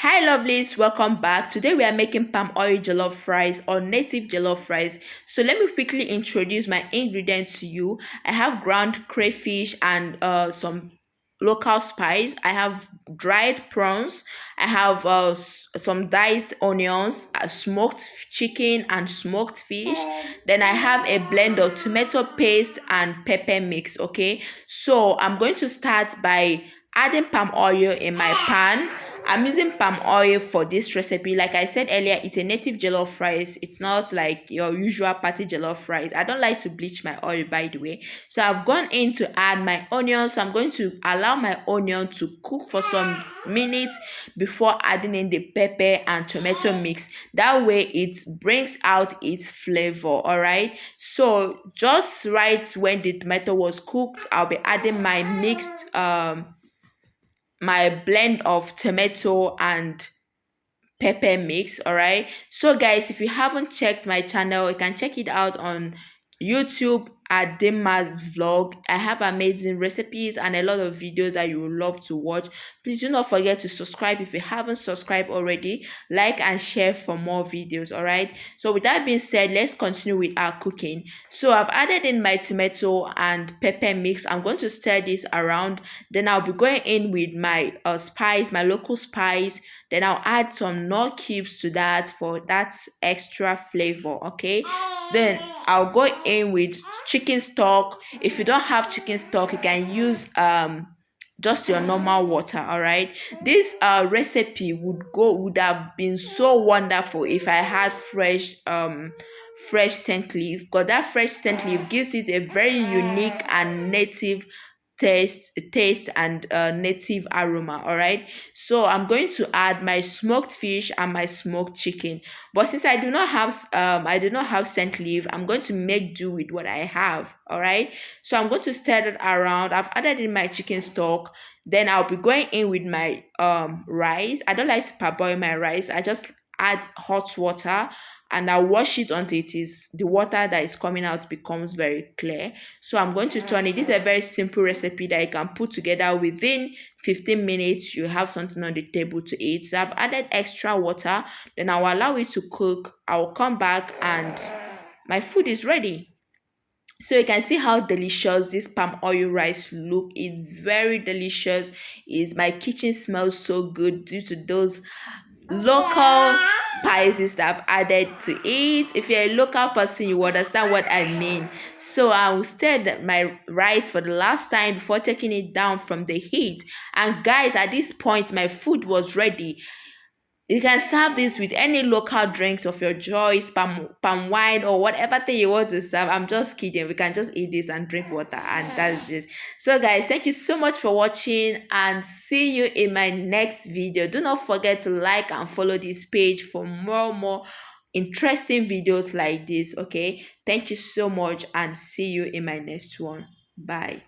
Hi lovelies, welcome back. Today we are making palm oil jollof rice or native jollof rice. So let me quickly introduce my ingredients to you. I have ground crayfish and some local spice. I have dried prawns. I have some diced onions, smoked chicken and smoked fish. Then I have a blend of tomato paste and pepper mix. Okay, so I'm going to start by adding palm oil in my pan. I'm using palm oil for this recipe. Like I said earlier, it's a native jollof rice. It's not like your usual party jollof rice. I don't like to bleach my oil, by the way. So I've gone in to add my onions. So I'm going to allow my onion to cook for some minutes before adding in the pepper and tomato mix. That way it brings out its flavor. All right. So just right when the tomato was cooked, I'll be adding my mixed my blend of tomato and pepper mix. All right, so guys, if you haven't checked my channel, you can check it out on YouTube at Dimmavlogs. I have amazing recipes and a lot of videos that you will love to watch. Please do not forget to subscribe if you haven't subscribed already. Like and share for more videos. All right, so with that being said, let's continue with our cooking. So I've added in my tomato and pepper mix. I'm going to stir this around. Then I'll be going in with my spice, my local spice. Then I'll add some nut cubes to that for that extra flavor. Okay, then I'll go in with chicken stock. If you don't have chicken stock, you can use just your normal water. All right, this recipe would have been so wonderful if I had fresh scent leaf, because that fresh scent leaf gives it a very unique and native taste and native aroma. All right, so I'm going to add my smoked fish and my smoked chicken, but since I do not have scent leaf, I'm going to make do with what I have. All right, so I'm going to stir it around. I've added in my chicken stock. Then I'll be going in with my rice. I don't like to parboil my rice. I just add hot water and I wash it until the water that is coming out becomes very clear. So I'm going to turn it. This is a very simple recipe that you can put together within 15 minutes. You have something on the table to eat. So I've added extra water. Then I'll allow it to cook. I'll come back and my food is ready. So you can see how delicious this palm oil rice look. It's very delicious. Is my kitchen smells so good due to those local spices that I've added to it. If you're a local person, you understand what I mean. So I will stir my rice for the last time before taking it down from the heat. And guys, at this point my food was ready. You can serve this with any local drinks of your choice, palm wine or whatever thing you want to serve. I'm just kidding. We can just eat this and drink water, and that's it. So guys, thank you so much for watching and see you in my next video. Do not forget to like and follow this page for more interesting videos like this. Okay, thank you so much and see you in my next one. Bye.